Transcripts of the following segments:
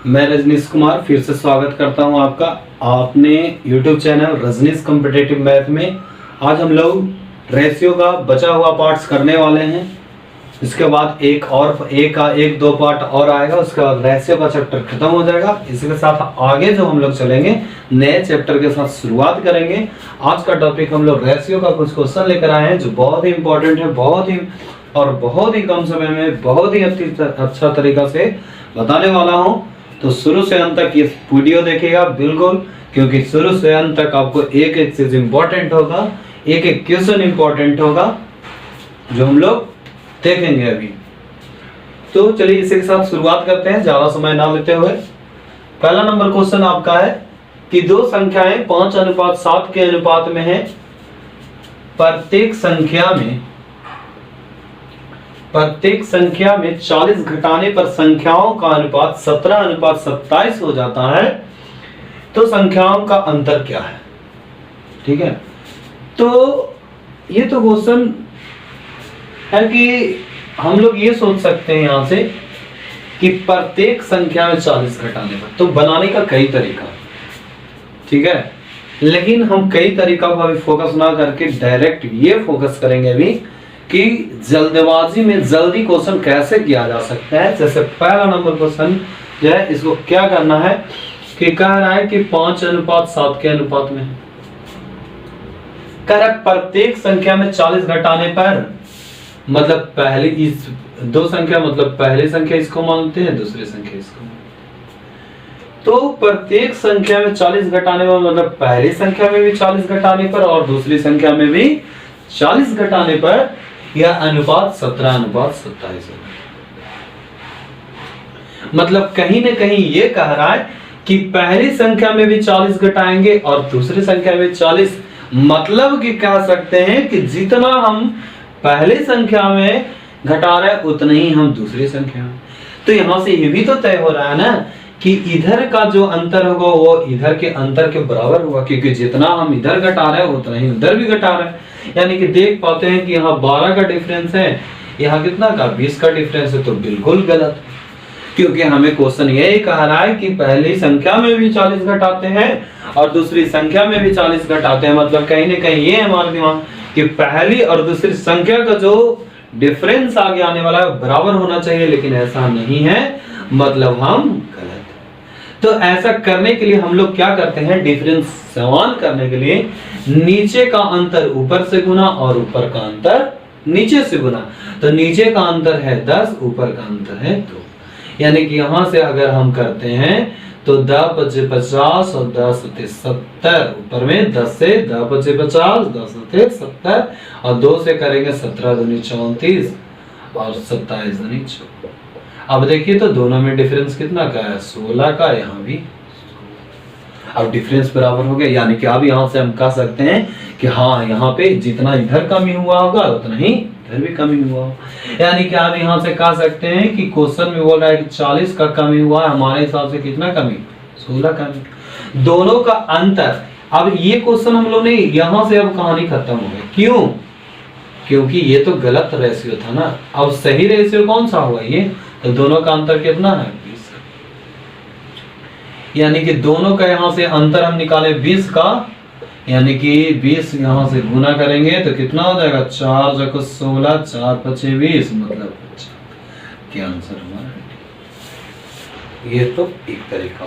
मैं रजनीश कुमार फिर से स्वागत करता हूं आपका आपने YouTube channel Rajneesh competitive math में। आज हम लोग रेशियो का बचा हुआ पार्ट्स करने वाले हैं। इसके बाद एक दो पार्ट और आएगा, उसके बाद रेशियो का चैप्टर खत्म हो जाएगा। इसके साथ आगे जो हम लोग चलेंगे नए चैप्टर के साथ शुरुआत करेंगे। आज का टॉपिक हम लोग रेशियो का कुछ क्वेश्चन लेकर आए हैं जो बहुत ही इंपॉर्टेंट है, बहुत ही कम समय में बहुत ही अच्छा तरीका से बताने वाला हूं। तो शुरू से अंत तक ये वीडियो देखिएगा बिल्कुल, क्योंकि शुरू से अंत तक आपको एक एक चीज इंपॉर्टेंट होगा, एक एक क्वेश्चन इंपॉर्टेंट होगा जो हम लोग देखेंगे अभी। तो चलिए इसी के साथ शुरुआत करते हैं ज्यादा समय ना लेते हुए। पहला नंबर क्वेश्चन आपका है कि दो संख्याएं 5:7 के अनुपात में है। प्रत्येक संख्या में 40 घटाने पर संख्याओं का अनुपात 17:27 हो जाता है, तो संख्याओं का अंतर क्या है? ठीक है, तो ये तो क्वेश्चन है कि हम लोग ये सोच सकते हैं यहां से कि प्रत्येक संख्या में 40 घटाने पर, तो बनाने का कई तरीका, ठीक है, लेकिन हम कई तरीका को अभी फोकस ना करके डायरेक्ट ये फोकस करेंगे अभी कि जल्दबाजी में जल्दी क्वेश्चन कैसे किया जा सकता है। जैसे पहला नंबर क्वेश्चन जो है, इसको क्या करना है कि कह रहा है कि 5:7 के अनुपात में कह रहा है प्रत्येक संख्या में 40 घटाने पर, मतलब पहली इस दो संख्या मतलब पहली संख्या इसको मानते हैं, दूसरी संख्या इसको। तो प्रत्येक संख्या में 40 घटाने पर मतलब पहली संख्या में भी 40 घटाने पर और दूसरी संख्या में भी 40 घटाने पर यह अनुपात 17:27 है। मतलब कहीं ना कहीं ये कह रहा है कि पहली संख्या में भी 40 घटाएंगे और दूसरी संख्या में 40, मतलब कि कह सकते हैं कि जितना हम पहली संख्या में घटा रहे हैं उतना ही हम दूसरी संख्या में। तो यहां से ये भी तो तय हो रहा है ना कि इधर का जो अंतर होगा वो इधर के अंतर के बराबर होगा, क्योंकि जितना हम इधर घटा रहे हैं उतना ही उधर भी घटा रहे हैं। यानी कि देख पाते हैं कि यहाँ 12 का डिफरेंस है, यहाँ कितना का 20 का डिफरेंस है, तो बिल्कुल गलत है, क्योंकि हमें क्वेश्चन यही कह रहा है कि पहली संख्या में भी 40 घटाते हैं और दूसरी संख्या में भी 40 घटाते हैं। मतलब कहीं ना कहीं ये हमारे दिमाग कि पहली और दूसरी संख्या का जो डिफरेंस आगे आने वाला है बराबर होना चाहिए, लेकिन ऐसा नहीं है, मतलब हम गलत है। तो ऐसा करने के लिए हम लोग क्या करते हैं, डिफरेंस समान करने के लिए नीचे का अंतर ऊपर से गुना और ऊपर का अंतर नीचे से गुना। तो नीचे का अंतर है 10, ऊपर का अंतर है 2। यानी कि यहां से अगर हम करते हैं तो 10×5 = 50 और 10×7 = 70। ऊपर में 10 से 10×5 = 50, 10×7 = 70 और 2 से करेंगे 17×2 = 34 और 27×2 = 24। अब देखिए तो दोनों में डिफरेंस कितना का है, 16 का, यहाँ भी। अब डिफरेंस बराबर हो गया, यानी कि अब यहाँ से हम कह सकते हैं कि हाँ यहाँ पे जितना इधर कमी हुआ होगा उतना ही इधर भी कमी हुआ होगा। यानी कि आप यहाँ से कह सकते हैं कि क्वेश्चन में बोल रहा है कि 40 का कमी हुआ है, हमारे हिसाब से कितना कमी, 16 कमी, दोनों का अंतर। अब ये क्वेश्चन हम लोग ने यहाँ से अब कहानी खत्म हो गई। क्यों? क्योंकि ये तो गलत रेशियो था ना। अब सही रेशियो कौन सा हुआ ये, तो दोनों का अंतर कितना है, 20। यानी कि दोनों का यहाँ से अंतर हम निकाले 20 का, यानी कि 20 यहाँ से गुना करेंगे तो कितना हो जाएगा, 4×16 = 4×5 = 20, मतलब क्या आंसर हमारा। ये तो एक तरीका।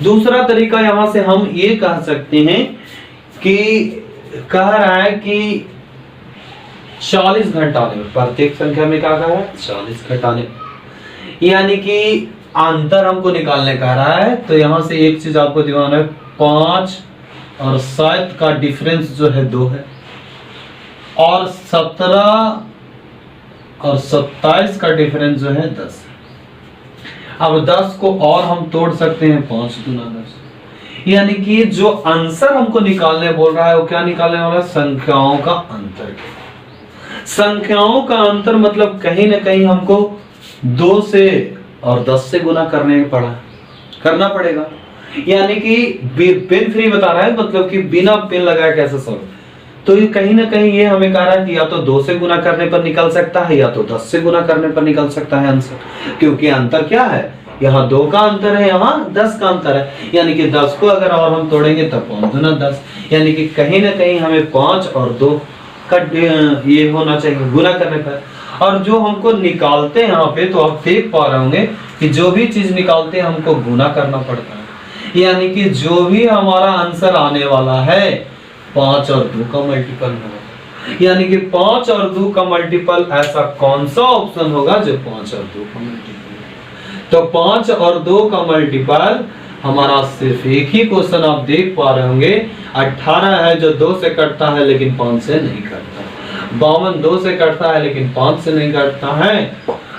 दूसरा तरीका यहां से हम ये कह सकते हैं कि कह रहा है कि 40 घटाने में, प्रत्येक संख्या में क्या कह रहा है, 40 घटाने, यानी कि अंतर हमको निकालने कह रहा है। तो यहां से एक चीज आपको दिखाना है, 5 और 7 का डिफरेंस जो है 2 है और 17 और 27 का डिफरेंस जो है 10। अब 10 को और हम तोड़ सकते हैं 5×10, यानी कि जो आंसर हमको निकालने बोल रहा है वो क्या निकालने वाला है, संख्याओं का अंतर। संख्याओं का अंतर मतलब कहीं ना कहीं हमको 2 से और 10 से गुना करना पड़ेगा। यानी कि पेन फ्री बता रहा है, मतलब कि बिना पेन लगाए कैसे सॉल्व। तो ये कहीं ना कहीं ये हमें कह रहा है कि या तो 2 से गुना करने पर निकल सकता है या तो 10 से गुना करने पर निकल सकता है आंसर, क्योंकि अंतर क्या है, यहाँ 2 का अंतर है, यहाँ 10 का अंतर है, यानी कि 10 को अगर और हम तोड़ेंगे तब 5 दूना 10, यानी कि कहीं ना कहीं हमें 5 और 2 का ये होना चाहिए गुना करने पर। और जो हमको निकालते हैं यहाँ पे, तो आप देख पा रहे होंगे कि जो भी चीज निकालते हैं हमको गुना करना पड़ता है, यानी कि जो भी हमारा आंसर आने वाला है 5 और 2 का मल्टीपल होगा, यानी कि 5 और 2 का मल्टीपल ऐसा कौन सा ऑप्शन होगा जो 5 और 2 का मल्टीपल। तो 5 और 2 का मल्टीपल हमारा सिर्फ एक ही क्वेश्चन आप देख पा रहे होंगे, 18 है जो 2 से कटता है लेकिन 5 से नहीं कटता, 52 2 से कटता है लेकिन 5 से नहीं कटता है,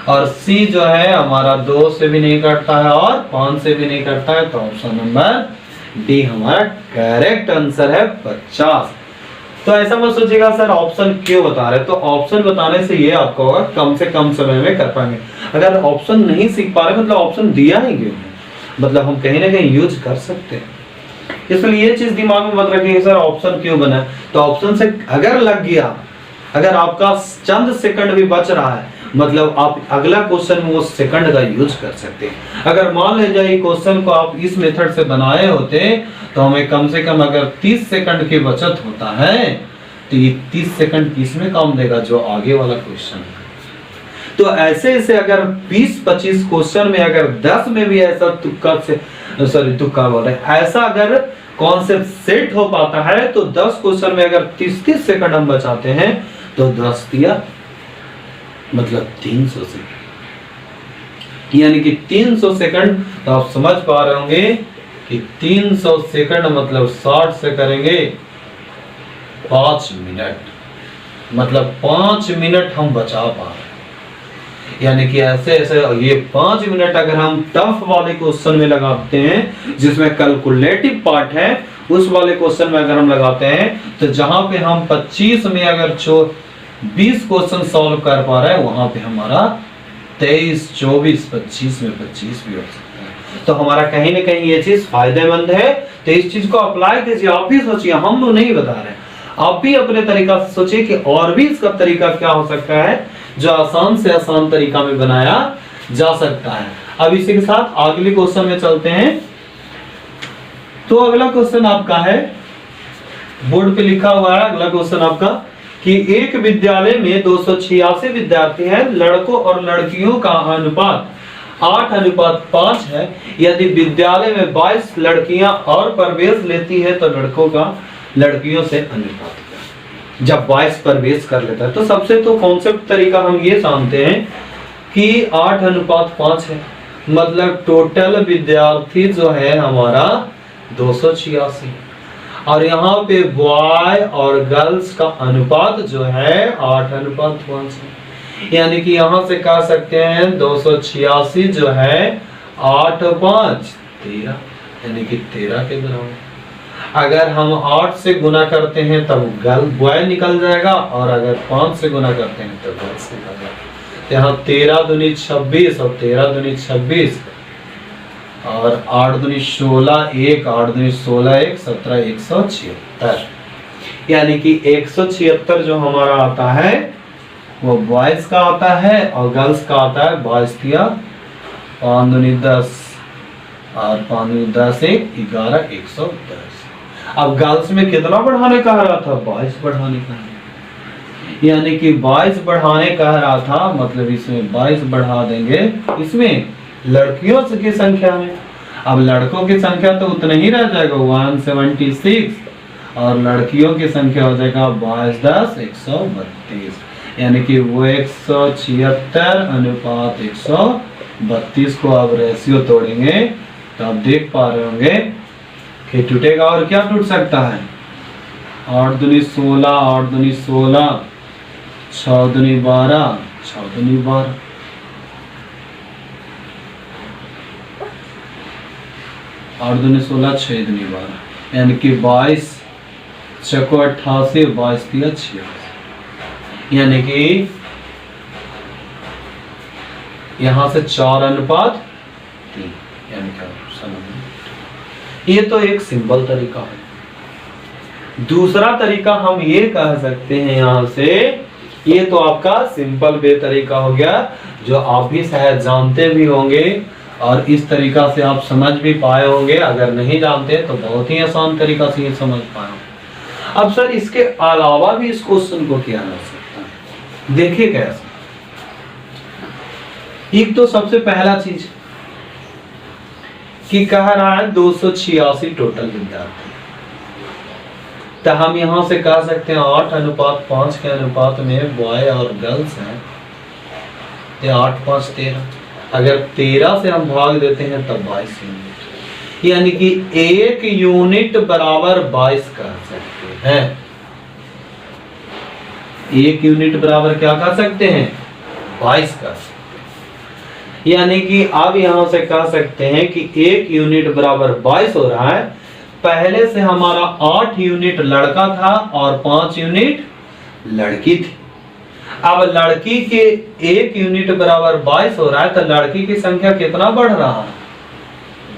और सी जो है हमारा 2 से भी नहीं कटता है और 5 से भी नहीं कटता है। तो ऑप्शन नंबर डी हमारा करेक्ट आंसर है 50। तो ऐसा मत सोचिएगा सर ऑप्शन क्यों बता रहे, तो ऑप्शन बताने से ये आपको होगा कम से कम समय में कर पाएंगे। अगर ऑप्शन नहीं सीख पा रहे मतलब ऑप्शन दिया ही क्यों है, मतलब हम कहीं ना कहीं यूज कर सकते हैं। इसलिए ये चीज दिमाग में मत रखिए सर ऑप्शन क्यों बना है, तो ऑप्शन से अगर लग गया, अगर आपका चंद सेकंड भी बच रहा है, मतलब आप अगला क्वेश्चन में वो सेकंड का यूज कर सकते हैं। अगर मान लीजिए ये क्वेश्चन को आप इस मेथड से बनाए होते तो हमें कम से कम अगर 30 सेकंड की बचत होता है, तो ये 30 सेकंड किसमें काम देगा, जो आगे वाला क्वेश्चन है। तो ऐसे ऐसे अगर 20-25 क्वेश्चन में अगर 10 में भी ऐसा तुक्का बोल रहे ऐसा अगर कॉन्सेप्ट सेट हो पाता है, तो 10 क्वेश्चन में अगर 30-30 सेकंड हम बचाते हैं तो 10 दिया मतलब 300 सेकंड, यानी कि 300 सेकंड। तो आप समझ पा रहे होंगे कि 300 सेकंड मतलब 60 से करेंगे 5 मिनट, मतलब 5 मिनट हम बचा पा रहे हैं। यानी कि ऐसे ऐसे ये 5 मिनट अगर हम टफ वाले क्वेश्चन में लगाते हैं जिसमें कैलकुलेटिव पार्ट है, उस वाले क्वेश्चन में अगर हम लगाते हैं, तो जहां पे हम 25 में अगर 20 क्वेश्चन सॉल्व कर पा रहे हैं, वहां पे हमारा 23, 24, 25 में 25 भी हो सकता है। तो हमारा कहीं ना कहीं ये चीज फायदेमंद है। तो इस चीज को अप्लाई कीजिए, आप भी सोचिए, हम लोग नहीं बता रहे, आप भी अपने तरीका से सोचिए कि और भी इसका तरीका क्या हो सकता है जो आसान से आसान तरीका में बनाया जा सकता है। अब इसी के साथ अगले क्वेश्चन में चलते हैं। तो अगला क्वेश्चन आपका है, बोर्ड पे लिखा हुआ है अगला क्वेश्चन आपका कि एक विद्यालय में 286 विद्यार्थी हैं, लड़कों और लड़कियों का अनुपात 8:5 है। यदि विद्यालय में 22 लड़कियां और प्रवेश लेती है तो लड़कों का लड़कियों से अनुपात जब 22 प्रवेश कर लेता है। तो सबसे तो कॉन्सेप्ट तरीका हम ये जानते हैं कि 8:5 है, मतलब टोटल विद्यार्थी जो है हमारा 286, और यहाँ पे बॉय और गर्ल्स का अनुपात जो है 8:5 है। यानी कि यहाँ से कह सकते हैं 286 जो है 8×5 13, यानी कि 13 के बराबर। अगर हम 8 से गुना करते हैं तब गर्ल बॉय निकल जाएगा, और अगर 5 से गुना करते हैं तो गर्ल्स निकल जाएगा। यहाँ 13 दूनी 26 और 13 दूनी 26 और 8 दूनी 16 1 8 दूनी 16 1 17 176, यानी कि 176 जो हमारा आता है वो बॉयज का आता है और गर्ल्स का आता है 22 दिया 5 दूनी 10 और 5 दूनी 10 1 11 110। अब गर्ल्स में कितना बढ़ाने कह रहा था, 22 बढ़ाने कह रहा, यानी कि 22 बढ़ाने कह रहा था, मतलब इसमें 22 बढ़ा देंगे इसमें लड़कियों की संख्या में। अब लड़कों की संख्या तो उतना ही रह जाएगा 176, और लड़कियों की संख्या हो जाएगा 22 10 132, यानी कि वो 176 अनुपात 132 को अब रेशियो तोड़ेंगे तो आप देख पा रहे होंगे कि टूटेगा। और क्या टूट सकता है, 8 दूनी 16 8 दूनी 16 6 दूनी 12 6 दूनी 12, 8 दूनी 16 6 दूनी 12, यानी कि 22 6 को 88 22 दिया 86, यानी कि यहां से 4:3, यानी क्या समझ। ये तो एक सिंपल तरीका है। दूसरा तरीका हम ये कह सकते हैं यहां से, ये तो आपका सिंपल वे तरीका हो गया जो आप भी शायद जानते भी होंगे और इस तरीका से आप समझ भी पाए होंगे। अगर नहीं जानते तो बहुत ही आसान तरीका से ये समझ पाए होंगे। अब सर इसके अलावा भी इस क्वेश्चन को किया जा सकता है, देखिए कैसे। एक तो सबसे पहला चीज कि कह रहा है 286 टोटल विद्यार्थी, तो हम यहां से कह सकते हैं 8:5 के अनुपात में बॉय और गर्ल्स हैं, तो 8 5 13। अगर 13 से हम भाग देते हैं तब 22 यूनिट, यानी कि 1 यूनिट बराबर 22 कह सकते हैं। 1 यूनिट बराबर क्या कह सकते हैं? 22 कह सकते हैं। यानी कि अब यहां से कह सकते हैं कि 1 यूनिट बराबर 22 हो रहा है। पहले से हमारा 8 यूनिट लड़का था और 5 यूनिट लड़की थी। अब लड़की के 1 यूनिट बराबर 22 हो रहा है, तो लड़की की संख्या कितना बढ़ रहा है?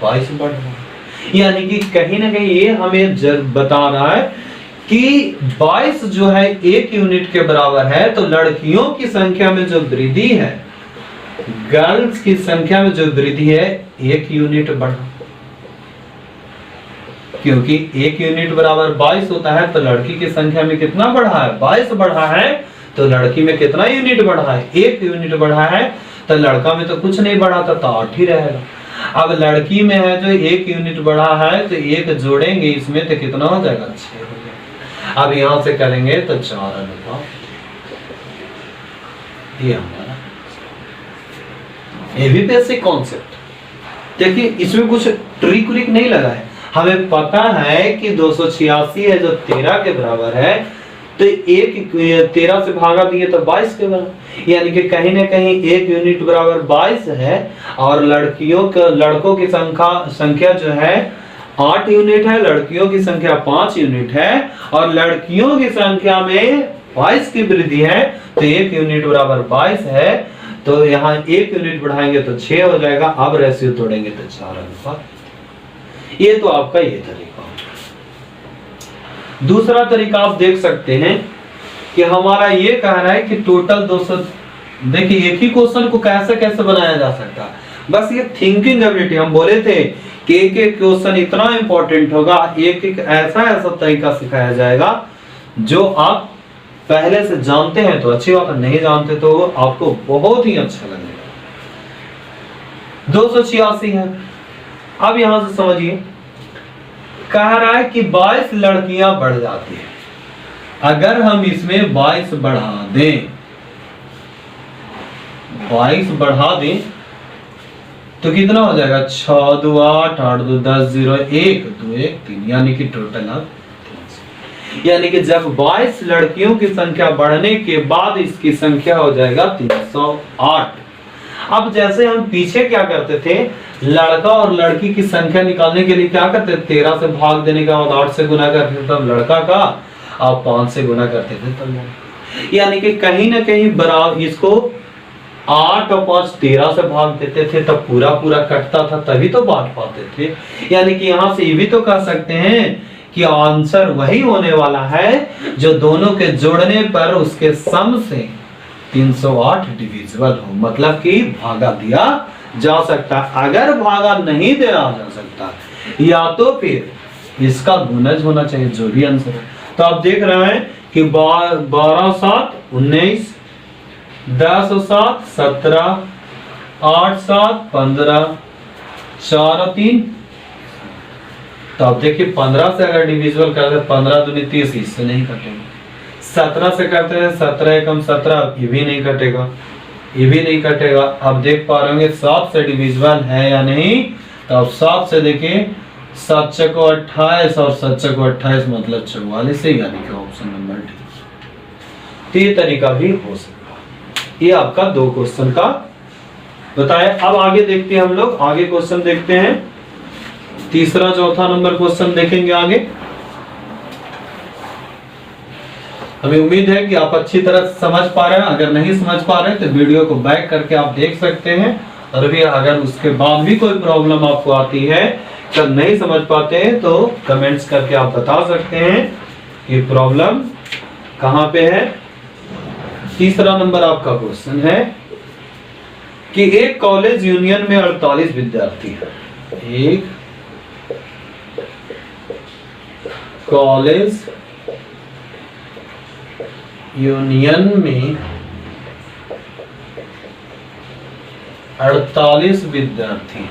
22 बढ़ रहा है। यानी कि कहीं ना कहीं ये हमें बता रहा है कि 22 जो है 1 यूनिट के बराबर है, तो लड़कियों की संख्या में जो वृद्धि है, गर्ल्स की संख्या में जो वृद्धि है 1 यूनिट बढ़ा, क्योंकि 1 यूनिट बराबर 22 होता है, तो लड़की की संख्या में कितना बढ़ा है? 22 बढ़ा है। तो लड़की में कितना यूनिट बढ़ा है? 1 यूनिट बढ़ा है। तो लड़का में तो कुछ नहीं बढ़ा था, तो 8 ही रहेगा। अब लड़की में है जो 1 यूनिट बढ़ा है, तो 1 जोड़ेंगे इसमें तो कितना हो जाएगा? 6 हो जाएगा। अब यहां से करेंगे तो 4 अनुपात, ये हमारा ये भी बेसिक कॉन्सेप्ट। देखिए इसमें कुछ ट्रिक व्रिक नहीं लगा है, हमें पता है कि 286 है जो 13 के बराबर है, तो 13 से भागा दिए तो 22 के बराबर, यानी कि कहीं ना कहीं 1 यूनिट बराबर 22 है। और लड़कों की संख्या जो है 8 यूनिट है, लड़कियों की संख्या 5 यूनिट है, और लड़कियों की संख्या में 22 की वृद्धि है, तो 1 यूनिट बराबर 22 है। तो यहाँ 1 यूनिट बढ़ाएंगे तो 6 हो जाएगा। अब रेशियो तोड़ेंगे तो 4 अनुपात। ये तो आपका ये तरीका। दूसरा तरीका आप देख सकते हैं कि हमारा ये कह रहा है कि टोटल 200। देखिए एक ही क्वेश्चन को कैसे कैसे बनाया जा सकता है, बस ये थिंकिंग एबिलिटी। हम बोले थे कि एक एक क्वेश्चन इतना इंपॉर्टेंट होगा, एक एक ऐसा तरीका सिखाया जाएगा जो आप पहले से जानते हैं तो अच्छी बात है, नहीं जानते तो आपको बहुत ही अच्छा लगेगा। 286 है। अब यहां से समझिए, कह रहा है कि 22 लड़कियां बढ़ जाती है। अगर हम इसमें 22 बढ़ा दें, 22 बढ़ा दें तो कितना हो जाएगा? 6 2 8 8 2 10 0 1 2 1 3, यानी कि टोटल अब 300। यानी कि जब 22 लड़कियों की संख्या बढ़ने के बाद इसकी संख्या हो जाएगा 308। अब जैसे हम पीछे क्या करते थे, लड़का और लड़की की संख्या निकालने के लिए क्या करते थे? 13 से भाग देने के बाद 8 से गुना करते थे तब लड़का का, और 5 से गुना करते थे तब लड़का। यानी कि कहीं ना कहीं बराबर इसको 8 और 5 13 से भाग देते थे तब पूरा पूरा कटता था, तभी तो बांट पाते थे। यानी कि यहाँ से ये भी तो कह सकते हैं कि आंसर वही होने वाला है जो दोनों के जोड़ने पर उसके सम से 308 डिविजिबल हो, मतलब कि भागा दिया जा सकता। अगर भागा नहीं दिया जा सकता, या तो फिर इसका गुणज होना चाहिए, जो भी आंसर है। तो आप देख रहे हैं कि 12 7 19, 10 7 17, 8 7 15, 4 3। तो आप देखिए 15 से अगर डिविजिबल करते हैं 15 दूनी 30, इससे नहीं कटेगा। 17 से करते हैं 17 एकम 17, ये भी नहीं कटेगा, ये भी नहीं कटेगा। आप देख पा रहे होंगे 7 से डिविजिबल है या नहीं। तो आप 7 से देखिए, 7 चको 28 और 7 चको 28 मतलब 44 है, यानी कि ऑप्शन नंबर डी। तो ये तरीका भी हो सकता है। ये आपका 2 क्वेश्चन का बताया। अब आगे देखते हैं हम लोग, आगे क्वेश्चन देखते हैं। तीसरा चौथा नंबर क्वेश्चन देखेंगे आगे। हमें उम्मीद है कि आप अच्छी तरह से समझ पा रहे हैं। अगर नहीं समझ पा रहे हैं तो वीडियो को बैक करके आप देख सकते हैं, और भी अगर उसके बाद भी कोई प्रॉब्लम आपको आती है, जब नहीं समझ पाते हैं तो कमेंट्स करके आप बता सकते हैं कि प्रॉब्लम कहां पे है। तीसरा नंबर आपका क्वेश्चन है कि एक कॉलेज यूनियन में 48 विद्यार्थी हैं। एक कॉलेज यूनियन में 48 विद्यार्थी,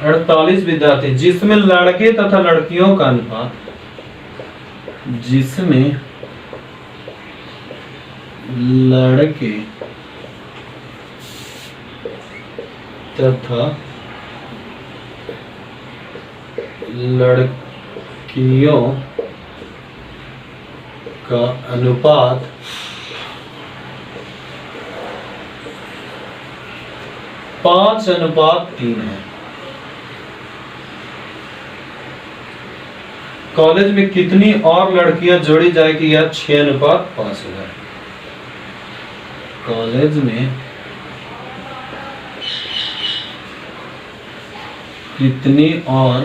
48 विद्यार्थी जिसमें लड़के तथा लड़कियों का अनुपात, जिसमें लड़के तथा लड़कियों का अनुपात 5:3 है। कॉलेज में कितनी और लड़कियां जोड़ी जाएगी या 6:5 हो जाए। कॉलेज में कितनी और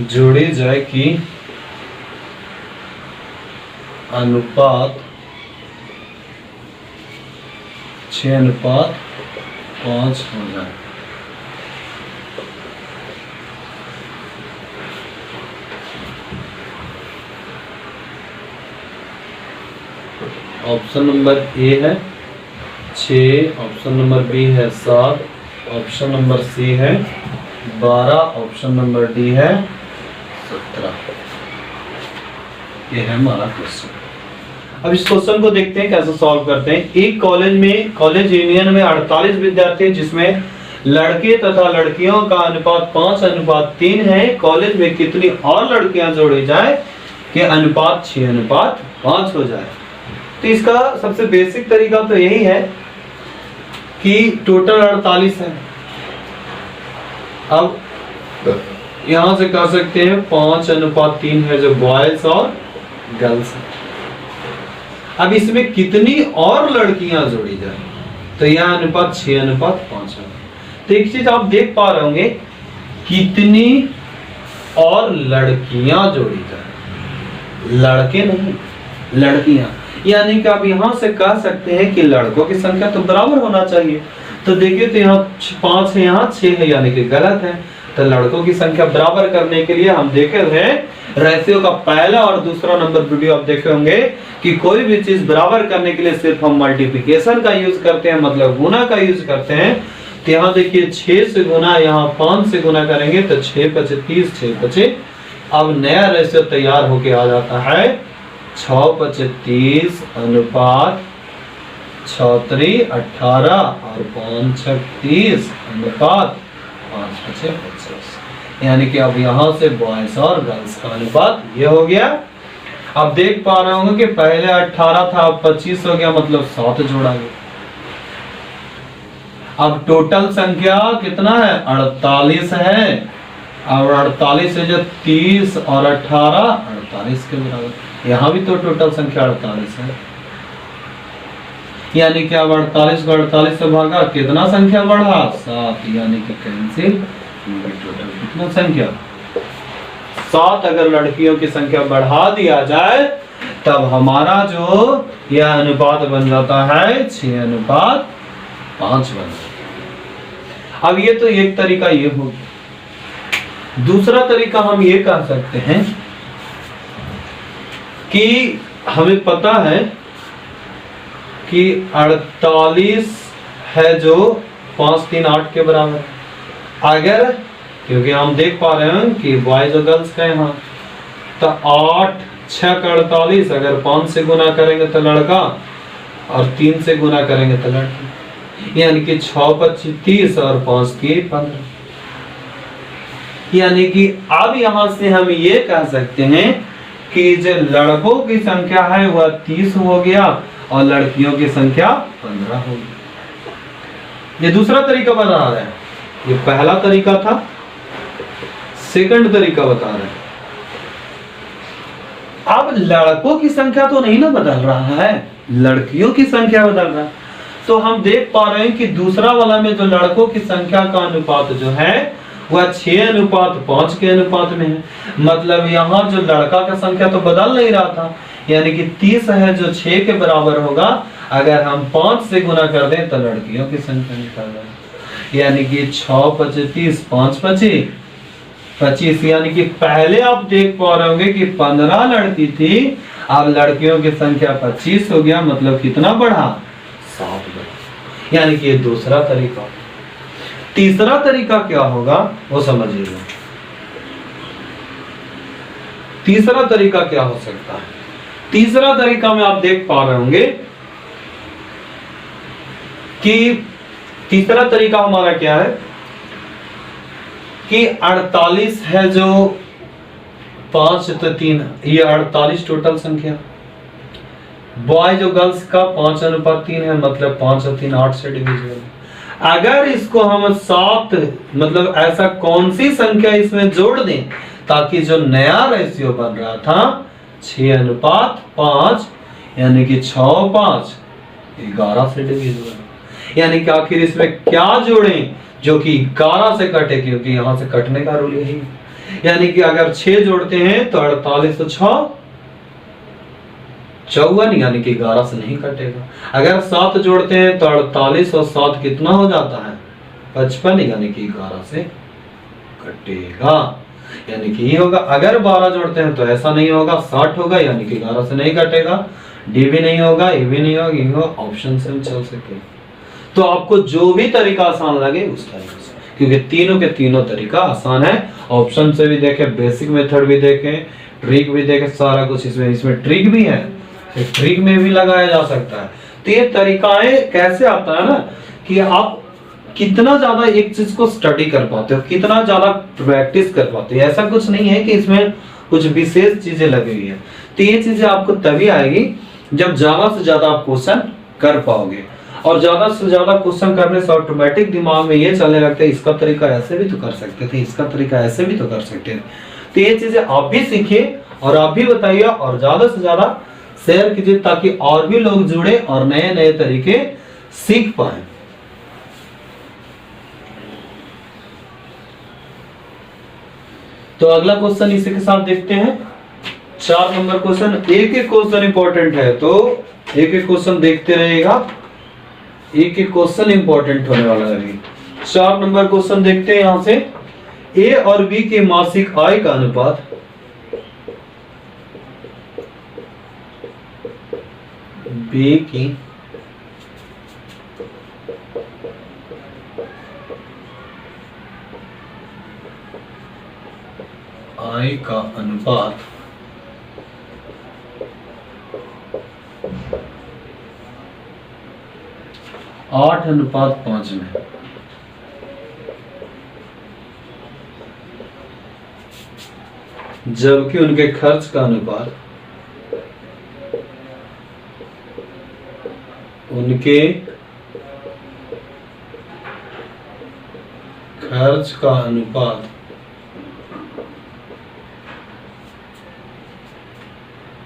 जोड़ी जाए कि अनुपात 6:5 हो जाए। ऑप्शन नंबर ए है 6, ऑप्शन नंबर बी है 7, ऑप्शन नंबर सी है 12, ऑप्शन नंबर डी है 17। ये है हमारा क्वेश्चन। अब इस क्वेश्चन को देखते हैं कैसे सॉल्व करते हैं। एक कॉलेज यूनियन में 48 विद्यार्थी हैं जिसमें लड़के तथा लड़कियों का अनुपात 5:3 है। कॉलेज में कितनी और लड़कियां जोड़ी जाए कि अनुपात 6:5 हो जाए। तो इसका सबसे बेसिक तरीका तो यही है कि टोटल 48 है। अब यहां से कह सकते हैं 5:3 है जो बॉयज और गर्ल्स है। अब इसमें कितनी और लड़कियां जोड़ी जाए तो यह अनुपात 6:5 है। तो एक चीज आप देख पा रहे होंगे, कितनी और लड़कियां जोड़ी जाए, लड़के नहीं लड़कियां। यानी कि आप यहां से कह सकते हैं कि लड़कों की संख्या तो बराबर होना चाहिए। तो देखिए तो यहाँ 5 है, यहाँ 6 है, यानी कि गलत है। तो लड़कों की संख्या बराबर करने के लिए हम देखे हैं रेशियो का पहला और दूसरा नंबर वीडियो आप देखे होंगे कि कोई भी चीज बराबर करने के लिए सिर्फ हम मल्टीप्लिकेशन का यूज करते हैं, मतलब गुना का यूज करते हैं। तो यहाँ देखिए 6 से गुना, यहाँ 5 से गुना करेंगे तो 6×5 = 30, 6×5। अब नया रेशियो तैयार होके आ जाता है 6×5 = 30 अनुपात 6×3 = 18 और 5×6 = 30 अनुपात 5×5 = 50। यानी कि अब यहाँ से बॉयज और गर्ल्स का अनुपात ये हो गया। अब देख पा रहे होंगे कि पहले 18 था, अब 25 हो गया, मतलब 7 जोड़ा गया। अब टोटल संख्या कितना है 48 है। और 48 से जो 30 और 18 48 के बराबर। यहाँ भी तो टोटल संख्या 48 है। यानी कि अब 48 को 48 से भागा, कितना संख्या बढ़ा 7, यानी कि कैंसिल। टोटल कितना संख्या 7। अगर लड़कियों की संख्या बढ़ा दिया जाए तब हमारा जो यह अनुपात बन जाता है 6:5 बन जाता। अब ये तो एक तरीका ये हो गया। दूसरा तरीका हम ये कह सकते हैं कि हमें पता है कि 48 है जो 5, 3, 8 के बराबर। अगर क्योंकि हम देख पा रहे हैं कि बॉयज और गर्ल्स का यहाँ तो 8, 6 का 48, अगर 5 से गुना करेंगे तो लड़का और 3 से गुना करेंगे तो लड़की, यानी कि 6×5 = 30 और 5×3 = 15। यानी कि अब यहाँ से हम ये कह सकते हैं कि जो लड़कों की संख्या है वह 30 हो गया और लड़कियों की संख्या 15 हो गई। ये दूसरा तरीका बता रहा है, ये पहला तरीका था। सेकंड तरीका बता रहे हैं। अब लड़कों की संख्या तो नहीं ना बदल रहा है, लड़कियों की संख्या बदल रहा है। तो हम देख पा रहे हैं कि दूसरा वाला में जो लड़कों की संख्या का अनुपात जो है वह 6:5 के अनुपात में है। मतलब यहाँ जो लड़का का संख्या तो बदल नहीं रहा था, यानी कि 30 है जो 6 के बराबर होगा। अगर हम 5 से गुना कर दें तो लड़कियों की संख्या निकल जाए, यानी कि 6 25 30, 5 25 25। यानी कि पहले आप देख पा रहे होंगे कि 15 लड़की थी, अब लड़कियों की संख्या 25 हो गया। मतलब कितना बढ़ा? 7 बढ़ा। यानी कि ये दूसरा तरीका। तीसरा तरीका क्या होगा वो समझिएगा। तीसरा तरीका क्या हो सकता है? तीसरा तरीका में आप देख पा रहे होंगे कि तीसरा तरीका हमारा क्या है कि 48 है जो 5 तो 3, ये 48 टोटल संख्या। बॉय जो गर्ल्स का 5:3 है, मतलब 5 और 3 8 से डिविजिबल। अगर इसको हम 7, मतलब ऐसा कौन सी संख्या इसमें जोड़ दें ताकि जो नया रेशियो बन रहा था 6:5, यानी कि 6 5 11 से डिविजिबल। यानी कि आखिर इसमें क्या जोड़ें जो कि 11 से कटे, क्योंकि यहां से कटने का रूल यही। यानी कि अगर 6 जोड़ते हैं तो 48 और 6 54, यानी कि 11 से नहीं कटेगा। अगर 7 जोड़ते हैं तो 48 और 7 कितना हो जाता है? 55, यानी कि 11 से कटेगा। यानी कि ये होगा। अगर 12 जोड़ते हैं तो ऐसा नहीं होगा, 60 होगा, यानी कि 11 से नहीं कटेगा। डी भी नहीं होगा, ए भी नहीं होगा, ऑप्शन से हम चल सके। तो आपको जो भी तरीका आसान लगे उस तरीके से, क्योंकि तीनों के तीनों तरीका आसान है। ऑप्शन से भी देखें, बेसिक मेथड भी देखें, ट्रिक भी देखें, सारा कुछ इसमें ट्रिक भी है, ट्रिक में भी लगाया जा सकता है। तो ये तरीकाएं कैसे आता है ना कि आप कितना ज्यादा एक चीज को स्टडी कर पाते हो, कितना ज्यादा प्रैक्टिस कर पाते हो। ऐसा कुछ नहीं है कि इसमें कुछ विशेष चीजें लगी हुई है। तो ये चीजें आपको तभी आएगी जब ज्यादा से ज्यादा आप क्वेश्चन कर पाओगे। और ज्यादा से ज्यादा क्वेश्चन करने से ऑटोमेटिक दिमाग में ये चलने लगता है, इसका तरीका ऐसे भी तो कर सकते थे, इसका तरीका ऐसे भी तो कर सकते थे। तो ये चीजें आप भी सीखिए और आप भी बताइए और ज्यादा से ज्यादा शेयर कीजिए ताकि और भी लोग जुड़े और नए नए तरीके सीख पाए। तो अगला क्वेश्चन इसी के साथ देखते हैं। 4 नंबर क्वेश्चन। एक एक क्वेश्चन इंपॉर्टेंट है तो एक एक क्वेश्चन देखते रहिएगा, एक एक क्वेश्चन इंपॉर्टेंट होने वाला है। 4 नंबर क्वेश्चन देखते हैं। यहां से ए और बी के मासिक आय का अनुपात बी की आय का अनुपात 8:5 में, जबकि उनके खर्च का अनुपात उनके खर्च का अनुपात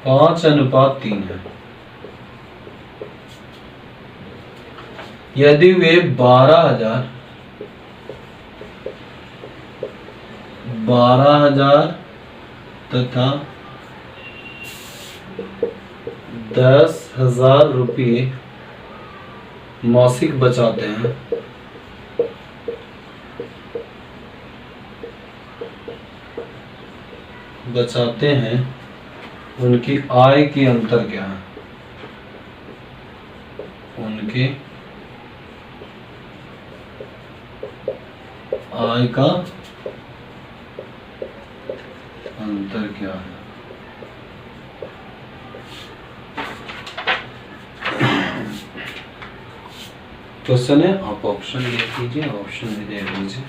5:3 है। यदि वे 12,000 तथा 10,000 रुपये मासिक बचाते हैं, उनकी आय की अंतर क्या है? उनके आय का अंतर क्या है? क्वेश्चन है, आप ऑप्शन देख लीजिए, ऑप्शन भी देख लीजिए।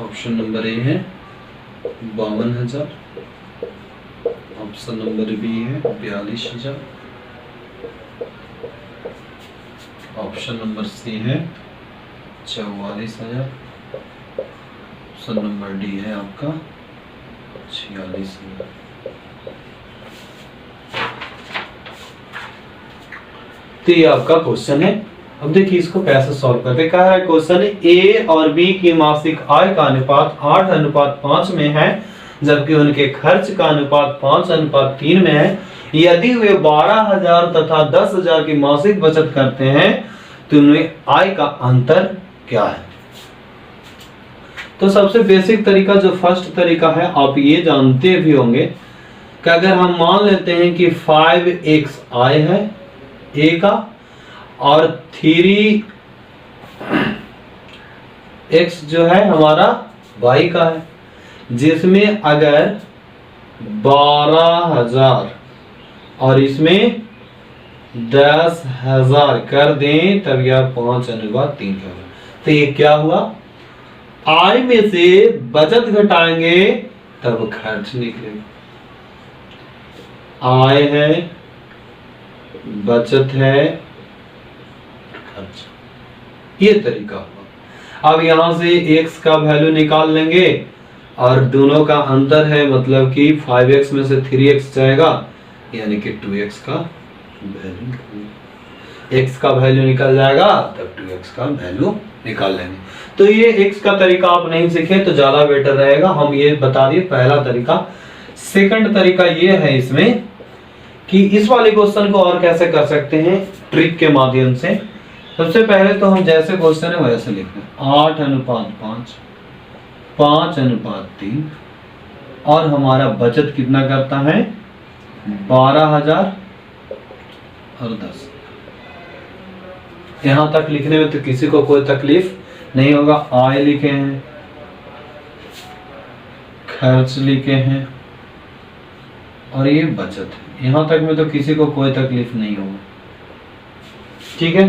ऑप्शन नंबर ए है 52,000, ऑप्शन नंबर बी है 42,000, ऑप्शन नंबर सी है 44,000, ऑप्शन नंबर डी है आपका 46। तो ये आपका क्वेश्चन है। अब देखिए इसको कैसे सॉल्व करते। कहा है क्वेश्चन ए और बी की मासिक आय का अनुपात 8:5 में है, जबकि उनके खर्च का अनुपात 5:3 में है। यदि वे 12,000 तथा 10,000 की मासिक बचत करते हैं तो उनमें आय का अंतर क्या है। तो सबसे बेसिक तरीका जो फर्स्ट तरीका है, आप ये जानते भी होंगे कि अगर हम मान लेते हैं कि 5x आय है ए का और 3x जो है हमारा y का है, जिसमें अगर 12,000 और इसमें 10,000 कर दें तब यह 5:3 का होगा। तो ये क्या हुआ, आय में से बचत घटाएंगे तब खर्च निकलेगा। आय है, बचत है, खर्च, ये तरीका हुआ। अब यहां से x का वैल्यू निकाल लेंगे और दोनों का अंतर है, मतलब कि 5x में से 3x जाएगा, यानी कि 2x का वैल्यू, x का वैल्यू निकल जाएगा तब 2x का वैल्यू निकाल लेंगे। तो ये x का तरीका आप नहीं सीखे तो ज्यादा बेटर रहेगा, हम ये बता दिए पहला तरीका। सेकंड तरीका ये है इसमें कि इस वाले क्वेश्चन को और कैसे कर सकते हैं, ट्रिक के माध्यम से। सबसे पहले तो हम जैसे क्वेश्चन है वैसे लिखते हैं, 8:5, 5:3 और हमारा बचत कितना करता है 12,000 और 10। यहां तक लिखने में तो किसी को कोई तकलीफ नहीं होगा। आय लिखे हैं, खर्च लिखे हैं और ये बचत है, यहां तक में तो किसी को कोई तकलीफ नहीं होगा। ठीक है,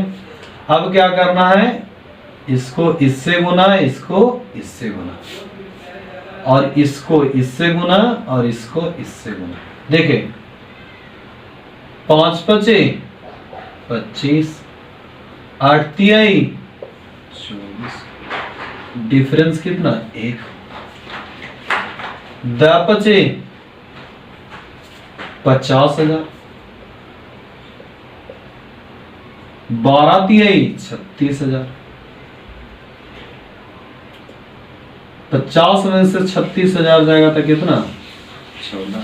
अब क्या करना है, इसको इससे गुना, इसको इससे गुना और इसको इससे गुना और इसको इससे गुना। देखिए 5 पचे 25, 8 तिहाई 24, डिफरेंस कितना 1। 10 पचे 50,000, 12 तिहाई 36,000। 50 में से 36,000 जाएगा तो कितना 14।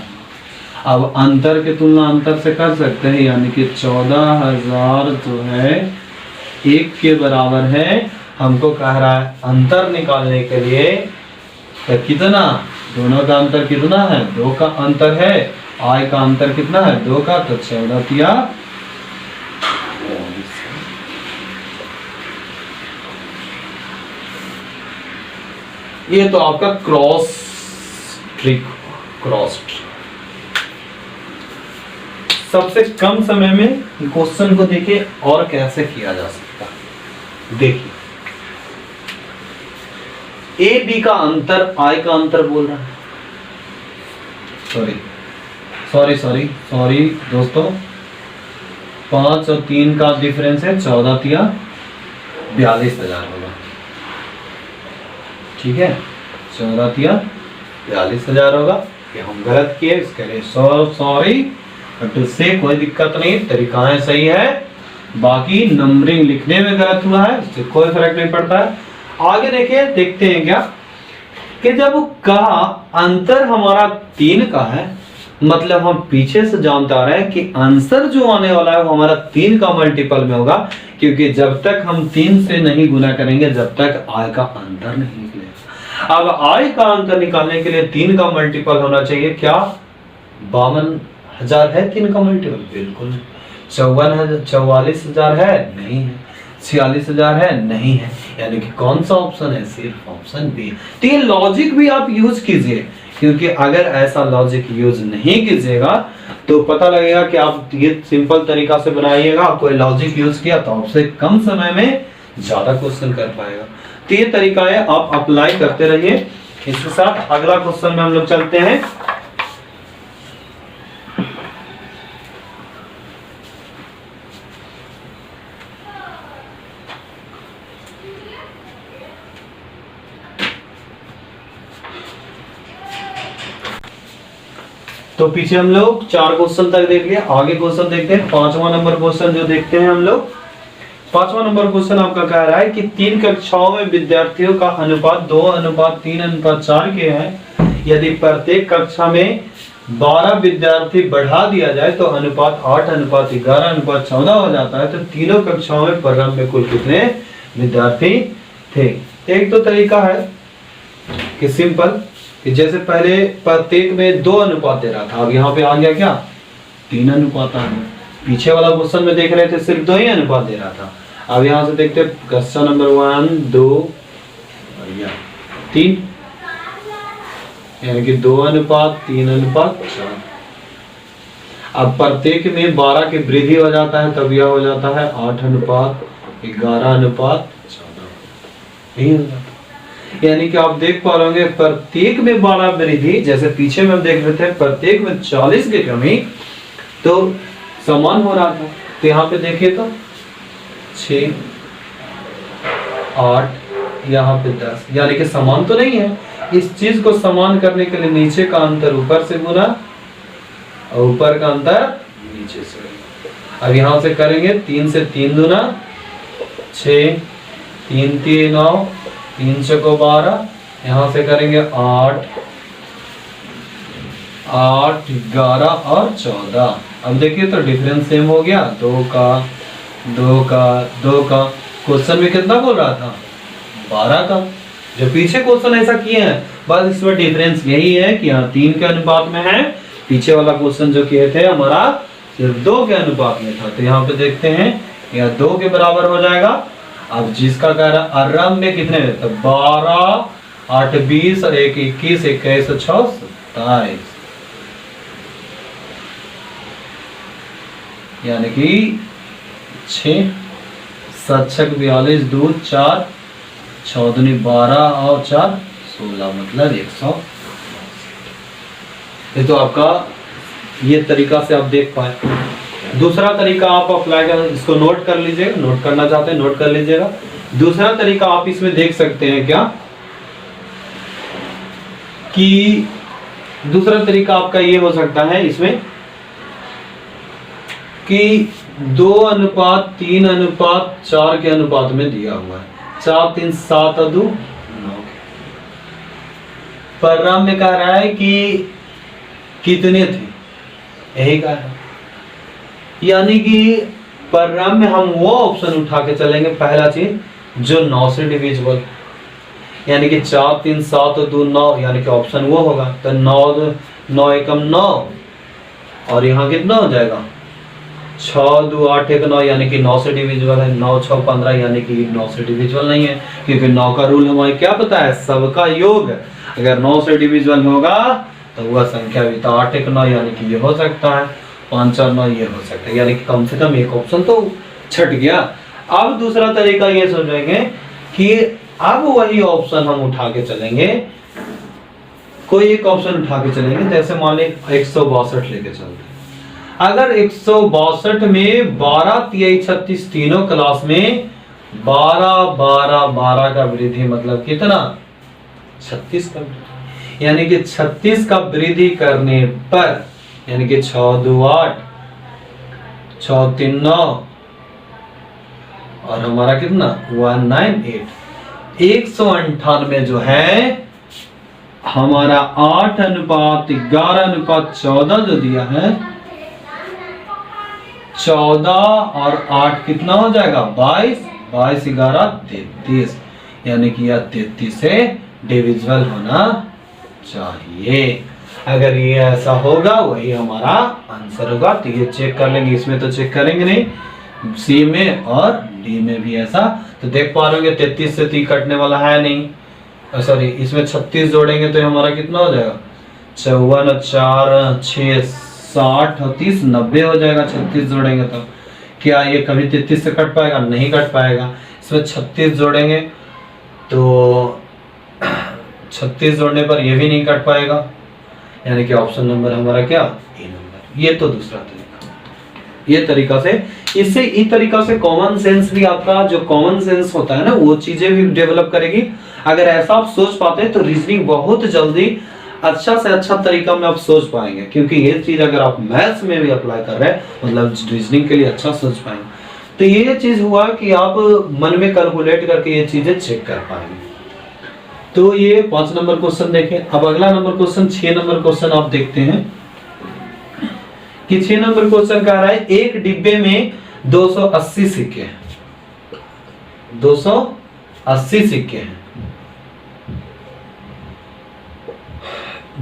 अब अंतर की तुलना अंतर से कर सकते हैं, यानी कि 14,000 जो है 1 के बराबर है। हमको कह रहा है अंतर निकालने के लिए तो कितना, दोनों का अंतर कितना है 2 का अंतर है, आय का अंतर कितना है 2 का, तो 14 तिया 24। ये तो आपका क्रॉस ट्रिक, क्रॉस ट्रिक। सबसे कम समय में क्वेश्चन को देखिए और कैसे किया जा सकता है। देखिए ए बी का अंतर, आय का अंतर बोल रहा है, सॉरी दोस्तों, 5 और 3 का डिफरेंस है 14 तिया 42,000 होगा। ठीक है, 14 तिया 42,000 होगा। ये हम गलत किए, इसके लिए सॉरी, बट उससे कोई दिक्कत नहीं, तरीकाएं सही है, बाकी नंबरिंग लिखने में गलत हुआ है, इससे कोई फर्क नहीं पड़ता है। आगे देखिए, देखते हैं क्या कि जब कहा अंतर हमारा 3 का है, मतलब हम पीछे से जानते आ रहे हैं कि आंसर जो आने वाला है वो हमारा 3 का मल्टीपल में होगा, क्योंकि जब तक हम 3 से नहीं गुना करेंगे जब तक आय का अंतर नहीं निकलेगा। अब आय का अंतर निकालने के लिए 3 का मल्टीपल होना चाहिए, क्या 52,000 है 3 का मल्टीपल? बिल्कुल नहीं। 44,000 है? नहीं है। 46,000 है? नहीं है। यानी कि कौन सा ऑप्शन है? सिर्फ ऑप्शन बी। तो ये लॉजिक भी आप यूज कीजिए, क्योंकि अगर ऐसा लॉजिक यूज नहीं कीजिएगा तो पता लगेगा कि आप ये सिंपल तरीका से बनाइएगा, कोई लॉजिक यूज किया तो आपसे कम समय में ज्यादा क्वेश्चन कर पाएगा। तो ये तरीका है, आप अप्लाई करते रहिए। इसके साथ अगला क्वेश्चन में हम लोग चलते हैं। तो पीछे हम लोग 4 क्वेश्चन तक देख लिया। आगे क्वेश्चन देखते हैं, 5वां नंबर क्वेश्चन जो देखते हैं हम लोग। 5वां नंबर क्वेश्चन आपका कह रहा है कि 3 कक्षाओं में विद्यार्थियों का अनुपात 2:3:4 के है। यदि प्रत्येक कक्षा में 12 विद्यार्थी बढ़ा दिया जाए तो अनुपात 8:11:14 हो जाता है। तो तीनों कक्षाओं में प्रारंभ में कुल कितने विद्यार्थी थे? एक तो तरीका है कि सिंपल, कि जैसे पहले प्रत्येक में 2 अनुपात दे रहा था, अब यहाँ पे आ गया क्या 3 अनुपात आ गया। पीछे वाला क्वेश्चन में देख रहे थे सिर्फ 2 ही अनुपात दे रहा था। अब यहाँ से देखते क्वेश्चन नंबर 1, 2 और 3, यानी कि 2:3:4। अब प्रत्येक में 12 की वृद्धि हो जाता है, तब यह हो जाता है 8:11:14। यही हो जाता है। यानी कि आप देख पा रहे होंगे प्रत्येक में 12 वृद्धि, जैसे पीछे में हम देख रहे थे प्रत्येक में 40 की कमी, तो समान हो रहा था। तो यहाँ पे देखिए तो 6, 8, यहाँ पे 10, यानी कि समान तो नहीं है। इस चीज को समान करने के लिए नीचे का अंतर ऊपर से गुना और ऊपर का अंतर नीचे से। अब यहाँ से करेंगे 3 से 3 दूना 6, 3 3 9, 3 6 12, यहाँ से करेंगे 8, 8 11 और 14। अब देखिए तो डिफरेंस सेम हो गया, 2 का। क्वेश्चन में कितना बोल रहा था 12 का। जो पीछे क्वेश्चन ऐसा किए हैं, बस इसमें डिफरेंस यही है कि यहाँ 3 के अनुपात में है। पीछे वाला क्वेश्चन जो किए थे हमारा सिर्फ 2 के अनुपात में था। तो यहाँ पे देखते हैं यह 2 के बराबर हो जाएगा। अब जिसका कह रहा आरंभ में कितने, तो 12, 8 20 और 1 21, 21 6 27, यानी कि 6 7 6 42, 2 4, 6 दूनी 12 और 4 16, मतलब 100। ये तो आपका ये तरीका से आप देख पाए। दूसरा तरीका आप अप्लाई कर, इसको नोट कर लीजिएगा, नोट करना चाहते हैं नोट कर लीजिएगा। दूसरा तरीका आप इसमें देख सकते हैं क्या, कि दूसरा तरीका आपका ये हो सकता है इसमें कि 2:3:4 के अनुपात में दिया हुआ है। 4 3 7 2 9। परिणाम में कह रहा है कि कितने थे, यही कह रहा है। यानी कि परिणाम में हम वो ऑप्शन उठा के चलेंगे, पहला चीज जो 9 से डिविजिबल, यानी कि 4 3 7 2 9, यानी कि ऑप्शन वो होगा। तो 9 9 एकम 9 और यहाँ कितना हो जाएगा 6 2 8 1 9, यानी कि 9 से डिविजिबल है। 9 6 15, यानी कि 9 से डिविजिबल नहीं है, क्योंकि 9 का रूल हमें क्या पता है, सबका योग। अगर 9 से डिविजिबल होगा तो वह संख्या भी, तो 8 1 9, यानी कि ये हो सकता है, 5 4 9 ये हो सकता है, यानी कि कम से कम एक ऑप्शन तो छट गया। अब दूसरा तरीका ये सोचेंगे कि अब वही ऑप्शन हम उठा के चलेंगे, कोई एक ऑप्शन उठा के चलेंगे। जैसे मान लीजिए 162 लेके चलते हैं। अगर 162 में 12 23 36 तीनों क्लास में 12 12 12 का वृद्धि, मतलब कितना 36 का, यानी कि 36 का वृद्धि करने पर, यानी कि 6 2 8, 6 3 9 और हमारा कितना 198, 198 जो है हमारा 8:11:14 जो दिया है, 14 और 8 कितना हो जाएगा 22, 22 11 33, यानी कि यह 33 से डिविजिबल होना चाहिए। अगर ये ऐसा होगा वही हमारा आंसर होगा। तो ये चेक कर लेंगे, इसमें तो चेक करेंगे नहीं, सी में और डी में भी ऐसा। तो देख पा रहे होंगे 33 से 3 कटने वाला है नहीं, सॉरी इसमें 36 जोड़ेंगे तो हमारा कितना हो जाएगा 54 और 4 6 60 और 30 90 हो जाएगा। 36 जोड़ेंगे तो क्या ये कभी 33 से कट पाएगा, नहीं कट पाएगा। इसमें 36 जोड़ेंगे तो 36 जोड़ने पर ये भी नहीं कट पाएगा, यानी कि ऑप्शन नंबर हमारा क्या ए नंबर। ये तो दूसरा तरीका, ये तरीका से, इससे इस तरीका से कॉमन सेंस भी, आपका जो कॉमन सेंस होता है ना, वो चीजें भी डेवलप करेगी। अगर ऐसा आप सोच पाते हैं तो रीजनिंग बहुत जल्दी अच्छा से अच्छा तरीका में आप सोच पाएंगे, क्योंकि ये चीज अगर आप मैथ्स में भी अप्लाई कर रहे हैं, मतलब रीजनिंग के लिए अच्छा सोच पाएंगे, तो ये चीज हुआ कि आप मन में कैलकुलेट करके ये चीजें चेक कर पाएंगे। तो ये 5 नंबर क्वेश्चन देखें। अब अगला नंबर क्वेश्चन 6 नंबर क्वेश्चन आप देखते हैं कि 6 नंबर क्वेश्चन कह रहा है एक डिब्बे में 280 सिक्के हैं, 280 सिक्के हैं,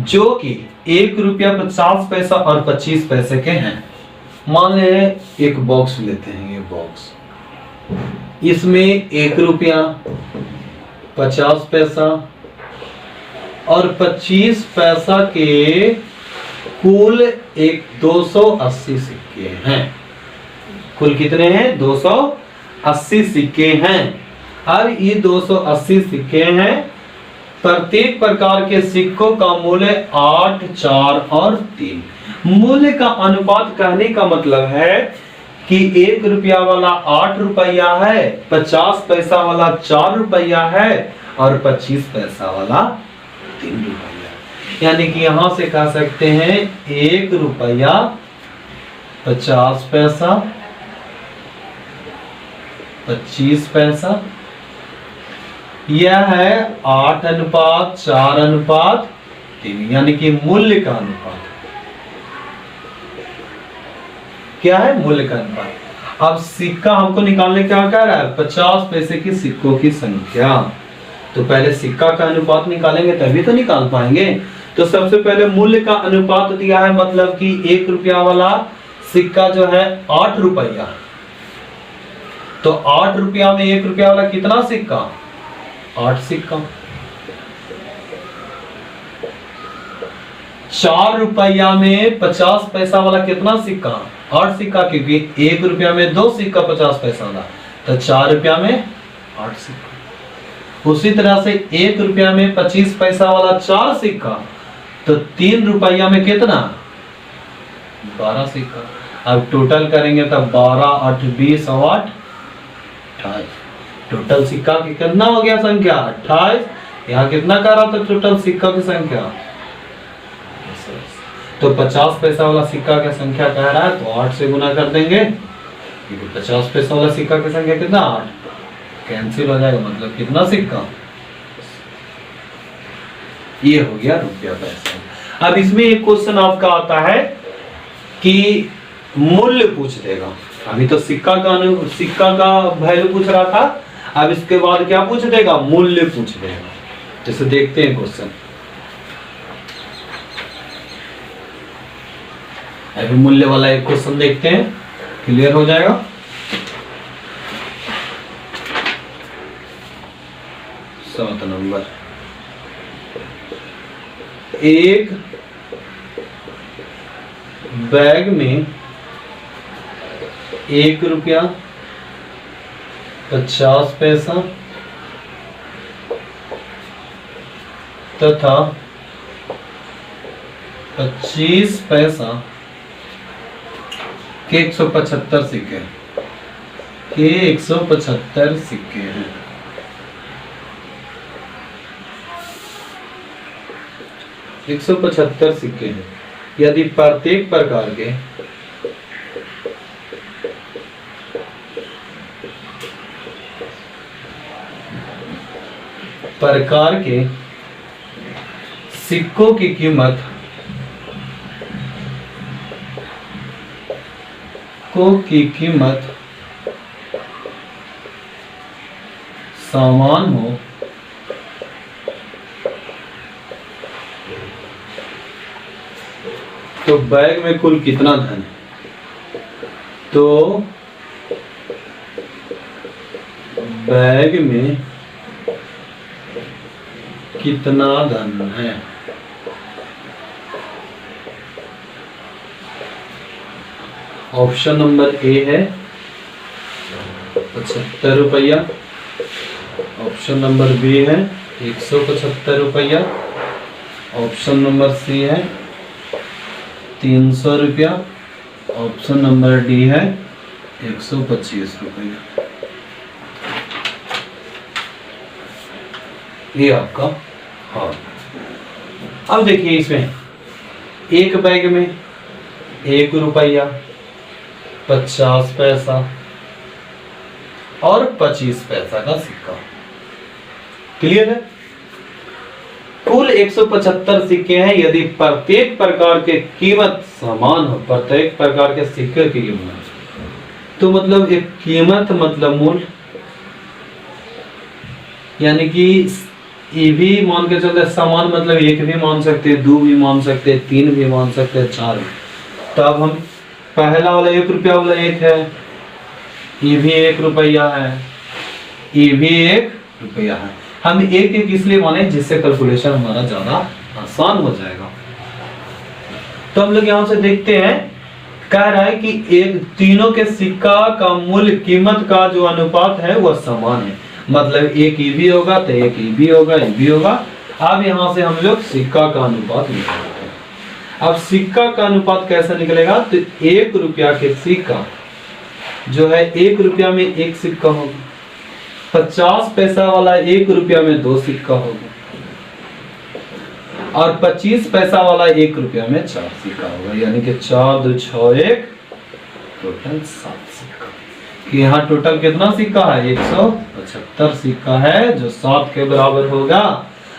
जो कि 1 रुपया 50 पैसा और 25 पैसे के हैं। मान ले एक बॉक्स लेते हैं, ये बॉक्स, इसमें 1 रुपया 50 पैसा और 25 पैसा के कुल 280 सिक्के हैं। कुल कितने हैं? 280 सिक्के हैं। अब ये 280 सिक्के हैं, प्रत्येक प्रकार के सिक्कों का मूल्य 8, 4 और 3। मूल्य का अनुपात कहने का मतलब है कि 1 रुपया वाला 8 रुपया है, 50 पैसा वाला 4 रुपया है और 25 पैसा वाला 3 रुपया। यानी कि यहां से कह सकते हैं 1 रुपया 50 पैसा, 25 पैसा, यह है 8:4:3, यानी कि मूल्य का अनुपात। क्या है? मूल्य का अनुपात। अब सिक्का हमको निकालने क्या कह रहा है? 50 पैसे की सिक्कों की संख्या। तो पहले सिक्का का अनुपात निकालेंगे तभी तो निकाल पाएंगे। तो सबसे पहले मूल्य का अनुपात दिया है, मतलब कि 1 रुपया वाला सिक्का जो है 8 रुपया, तो 8 रुपया में 1 रुपया वाला कितना सिक्का? 8 सिक्का। 4 रुपया में 50 पैसा वाला कितना सिक्का? 8 सिक्का, क्योंकि 1 रुपया में 2 सिक्का 50 पैसा वाला, तो 4 रुपया में 8 सिक्का। उसी तरह से 1 रुपया में 25 पैसा वाला 4 सिक्का, तो 3 रुपया में कितना? 12 सिक्का। अब टोटल करेंगे तब 12, 8, 20 और 8, 28। टोटल सिक्का की कितना हो गया संख्या? 28। यहाँ कितना कह रहा था टोटल सिक्का की संख्या? तो 50 पैसा वाला सिक्का की संख्या कह रहा है, तो 8 से गुना कर देंगे, क्योंकि 50 पैसा वाला सिक्का की संख्या कितना? 8। कैंसिल हो जाएगा, मतलब कितना सिक्का? ये हो गया रुपया पैसा। अब इसमें एक क्वेश्चन आपका आता है कि मूल्य पूछ देगा। अभी तो सिक्का का वैल्यू पूछ रहा था, अब इसके बाद क्या पूछ देगा? मूल्य पूछ देगा। जैसे देखते हैं क्वेश्चन, अभी मूल्य वाला एक क्वेश्चन देखते हैं, क्लियर हो जाएगा। सात नंबर, एक बैग में 1 रुपया 50 पैसा तथा 25 पैसा के 175 सिक्के के 175 सिक्के हैं। एक 175 सिक्के हैं। यदि प्रत्येक प्रकार के सिक्कों की कीमत समान हो तो बैग में कुल कितना धन है? तो बैग में कितना धन है? ऑप्शन नंबर ए है 75 रुपया, ऑप्शन नंबर बी है 175 रुपया, ऑप्शन नंबर सी है 300 रुपया, ऑप्शन नंबर डी है 125 रुपया। ये आपका हाँ। अब देखिए इसमें एक बैग में 1 रुपया 50 पैसा और 25 पैसा का सिक्का। क्लियर है? कुल 175 सिक्के हैं। यदि प्रत्येक प्रकार के कीमत समान हो, प्रत्येक प्रकार के सिक्के की कीमत, तो मतलब एक कीमत मतलब मूल्य, यानी कि ये भी मान के चलते समान मतलब 1 भी मान सकते हैं, 2 भी मान सकते हैं, 3 भी मान सकते हैं, 4 भी। तो अब हम पहला वाला 1 रुपया वाला 1 है, ये भी 1 रुपया है, ये भी 1 रुपया है। हम एक एक इसलिए माने जिससे कैलकुलेशन हमारा ज्यादा आसान हो जाएगा। तो हम लोग यहां से देखते हैं, कह रहा है कि एक तीनों के सिक्का का मूल्य कीमत का जो अनुपात है वह समान है। मतलब एक ये भी होगा तो एक ये भी होगा, ये भी होगा। अब यहां से हम लोग सिक्का का अनुपात निकालते हैं। अब सिक्का का अनुपात कैसे निकलेगा? तो 1 रुपया के सिक्का जो है 1 रुपया में 1 सिक्का होगा, 50 पैसा वाला 1 रुपया में 2 सिक्का होगा, और 25 पैसा वाला 1 रुपया में 4 सिक्का होगा। यानी कि 4 2 6 1 टोटल 7 सिक्का। कि यहाँ टोटल कितना सिक्का है? 175 सिक्का है, जो 7 के बराबर होगा।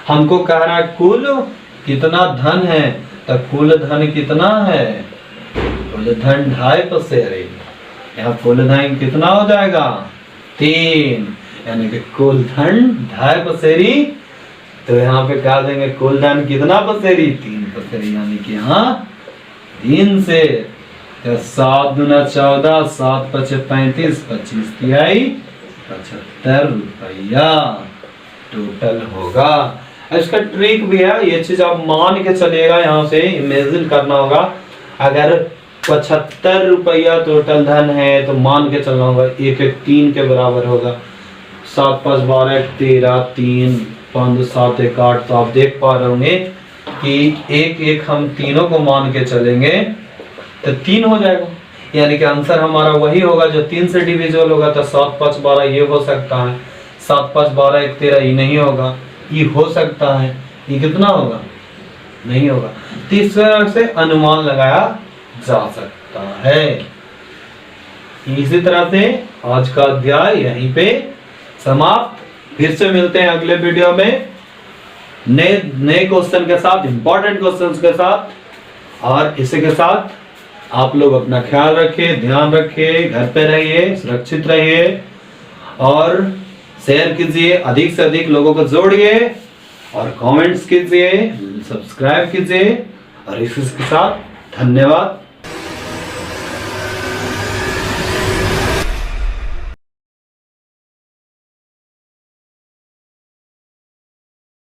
हमको कह रहा है कुल कितना धन है, तो कुल धन कितना है? कुल धन 2.5 पसेरी। यहाँ कुल धन कितना हो जाएगा? 3, यानी कि कुल धन 2.5 पसेरी। तो यहाँ पे कह देंगे कुल धन कितना पसेरी? 3 पसेरी। यानी कि यहाँ 3 से 7 दूना 14, 7 पचे 35, 25 तिहाई 75 रुपया टोटल होगा। इसका ट्रिक भी है, ये चीज आप मान के चलेगा, यहाँ से इमेजिन करना होगा। अगर 75 रुपया टोटल धन है तो मान के चलना होगा 1 1 3 के बराबर होगा। 7 5 12 13, 3 5 7 1 8। तो आप देख पा रहे होंगे कि 1 1 हम तीनों को मान के चलेंगे तो 3 हो जाएगा। यानी कि आंसर हमारा वही होगा जो 3 से डिविजिबल होगा। तो 7 5 12 ये हो सकता है, 7 5 12 1 13 ये नहीं होगा, ये हो सकता है, ये कितना होगा? नहीं होगा। तो इस तरह से अनुमान लगाया जा सकता है। इसी तरह से आज का अध्याय यहीं पे समाप्त। फिर से मिलते हैं अगले वीडियो में नए क्वेश्चन के साथ, इंपॉर्टेंट क्वेश्चंस के साथ। और इसी के साथ आप लोग अपना ख्याल रखिए, ध्यान रखिए, घर पे रहिए, सुरक्षित रहिए और शेयर कीजिए, अधिक से अधिक लोगों को जोड़िए और कमेंट्स कीजिए, सब्सक्राइब कीजिए। और इसी के साथ धन्यवाद।